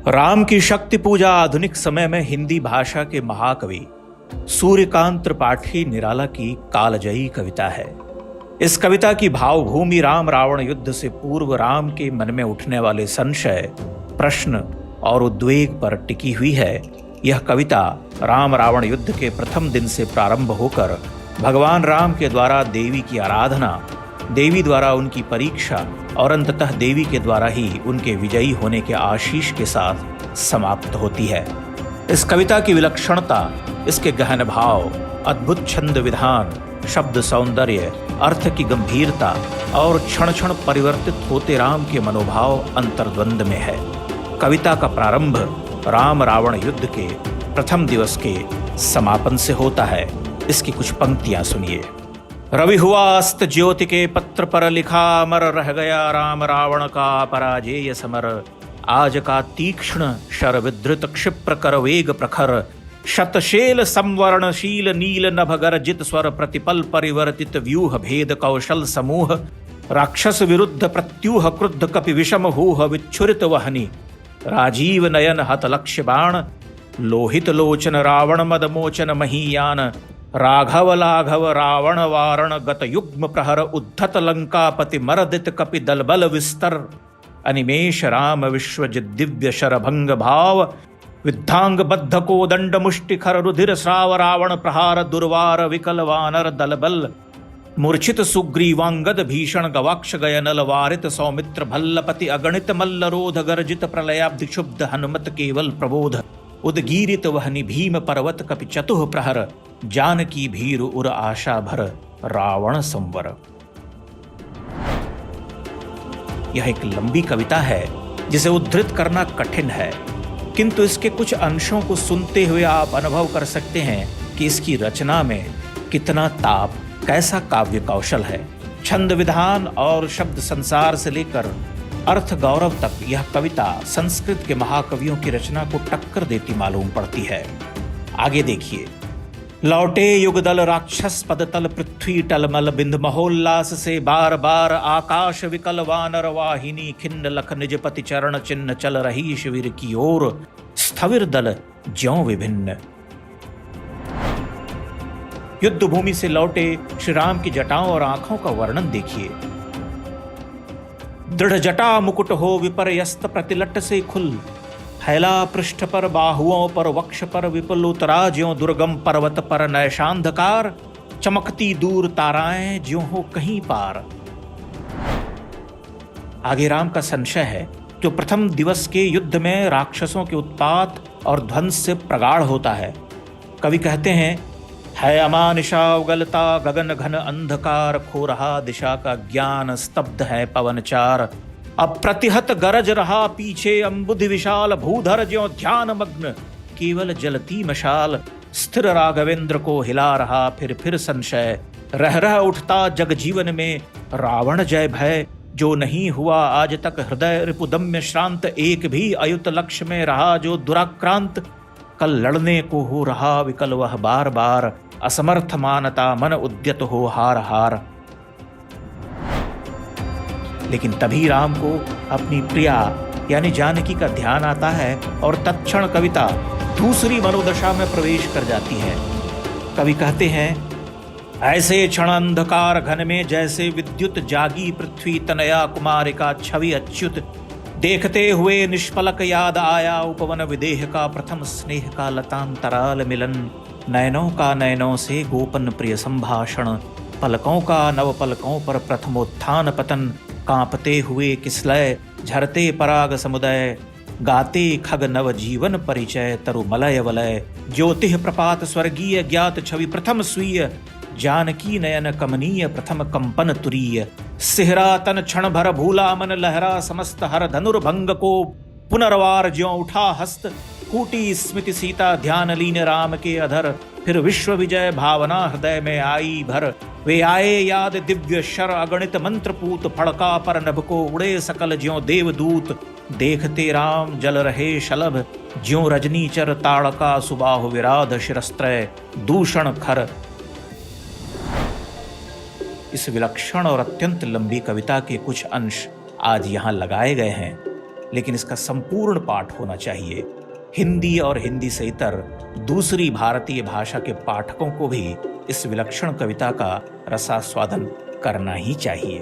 राम की शक्ति पूजा आधुनिक समय में हिंदी भाषा के महाकवि सूर्यकांत त्रिपाठी निराला की कालजयी कविता है। इस कविता की भावभूमि राम रावण युद्ध से पूर्व राम के मन में उठने वाले संशय, प्रश्न और उद्वेग पर टिकी हुई है। यह कविता राम रावण युद्ध के प्रथम दिन से प्रारंभ होकर भगवान राम के द्वारा देवी की आराधना, देवी द्वारा उनकी परीक्षा और अंततः देवी के द्वारा ही उनके विजयी होने के आशीष के साथ समाप्त होती है। इस कविता की विलक्षणता इसके गहन भाव, अद्भुत छंद विधान, शब्द सौंदर्य, अर्थ की गंभीरता और क्षण क्षण परिवर्तित होते राम के मनोभाव अंतर्द्वंद में है। कविता का प्रारंभ राम रावण युद्ध के प्रथम दिवस के समापन से होता है। इसकी कुछ पंक्तियां सुनिए। रवि हुआ अस्त ज्योति के पत्र पर लिखा, अमर रह गया राम रावण का पराजेय समर। आज का तीक्ष्ण शर विधृत क्षिप्र कर वेग प्रखर, शतशेल संवरणशील नील नभ गर्जित स्वर प्रतिपल परिवर्तित व्यूह भेद कौशल समूह। राक्षस विरुद्ध प्रत्यूह क्रुद्ध कपि विषम हूह विच्छुरित वहनी, राजीव नयन हत लक्ष्य बाण। लोहित लोचन रावण मद मोचन महीयान, राघव लाघव रावण वारण गत युग्म प्रहर। उद्धत लंकापति मरदित कपि दलबल विस्तर, अनिमेष राम विश्वजित दिव्य शरभंग भाव। विद्धांग बद्ध को दंड मुष्टिखर रुधिर श्राव, रावण प्रहार दुर्वार विकल वानर दलबल। मूर्छित सुग्रीवांगद भीषण गवाक्ष गय नल वारित, सौमित्र भल्लपति अगणित मल्ल रोध गर्जित प्रलयाब्धि क्षुब्ध हनुमत केवल प्रबोध। उदगीरित वहनि भीम पर्वत कपि चतुः प्रहर, जानकी भीरु उर आशा भर रावण संवर। यह एक लंबी कविता है जिसे उद्धृत करना कठिन है, किंतु इसके कुछ अंशों को सुनते हुए आप अनुभव कर सकते हैं कि इसकी रचना में कितना ताप, कैसा काव्य कौशल है। छंद विधान और शब्द संसार से लेकर अर्थ गौरव तक यह कविता संस्कृत के महाकवियों की रचना को टक्कर देती मालूम पड़ती है। आगे देखिए। लौटे युगदल राक्षस पदतल पृथ्वी टलमल, बिंद महोल्लास से बार बार आकाश विकल वानर वाहिनी। खिन्न लख निज पति चरण चिन्ह चल रही शिविर की ओर, स्थविर दल ज्यों विभिन्न। युद्ध भूमि से लौटे श्री राम की जटाओं और आंखों का वर्णन देखिए। दृढ़ जटा मुकुट हो विपर्यस्त प्रतिलट से खुल, हैला पृष्ठ पर बाहुओं पर वक्ष पर विपुल उतरा। ज्यों दुर्गम पर्वत पर नैशांधकार, चमकती दूर ताराएं ज्यों हो कहीं पार। आगे राम का संशय है जो प्रथम दिवस के युद्ध में राक्षसों के उत्पात और ध्वंस से प्रगाढ़ होता है। कवि कहते हैं, है अमानिशा उगलता गगन घन अंधकार, खो रहा दिशा का ज्ञान स्तब्ध है पवन चार। अप्रतिहत गरज रहा पीछे अम्बुधि विशाल, भूधर ज्यों ध्यान मग्न केवल जलती मशाल। स्थिर राघवेंद्र को हिला रहा फिर संशय, रह रह उठता जग जीवन में रावण जय भय। जो नहीं हुआ आज तक हृदय रिपुदम्य श्रांत, एक भी अयुत लक्ष्य में रहा जो दुराक्रांत। कल लड़ने को हो रहा विकल वह बार बार, असमर्थ मानता मन उद्यत हो हार हार। लेकिन तभी राम को अपनी प्रिया यानी जानकी का ध्यान आता है और तत्क्षण कविता दूसरी मनोदशा में प्रवेश कर जाती है। कवि कहते हैं, ऐसे क्षण अंधकार घन में जैसे विद्युत जागी पृथ्वी, तनया कुमारिका छवि अच्युत। देखते हुए निष्पलक याद आया उपवन विदेह का, प्रथम स्नेह का लतांतराल मिलन। नयनों का नयनों से गोपन प्रिय संभाषण, पलकों का नव पलकों पर प्रथमोत्थान पतन। कांपते हुए किसलय झरते पराग समुदय, गाते खग नव जीवन परिचय तरु मलय वलय। ज्योतिः प्रपात स्वर्गीय ज्ञात छवि प्रथम स्वीय, जानकी नयन कमनीय प्रथम कंपन तुरीय। सिहरा तन क्षण भर भूला मन, लहरा समस्त हर धनुर्भंग को। पुनर्वार ज्यों उठा हस्त, कूटी स्मृति सीता ध्यान लीन राम के अधर। फिर विश्व विजय भावना हृदय में आई भर, वे आए याद दिव्य शर अगणित मंत्रपूत। फड़का पर नभ को उड़े सकल ज्यों देवदूत, देखते राम जल रहे शलभ ज्यों रजनीचर। ताड़का सुबाहु विराध शिरस्त्रय दूषण खर। इस विलक्षण और अत्यंत लंबी कविता के कुछ अंश आज यहाँ लगाए गए हैं। लेकिन इसका संपूर्ण पाठ होना चाहिए। हिंदी और हिंदी से इतर दूसरी भारतीय भाषा के पाठकों को भी इस विलक्षण कविता का रसास्वादन करना ही चाहिए।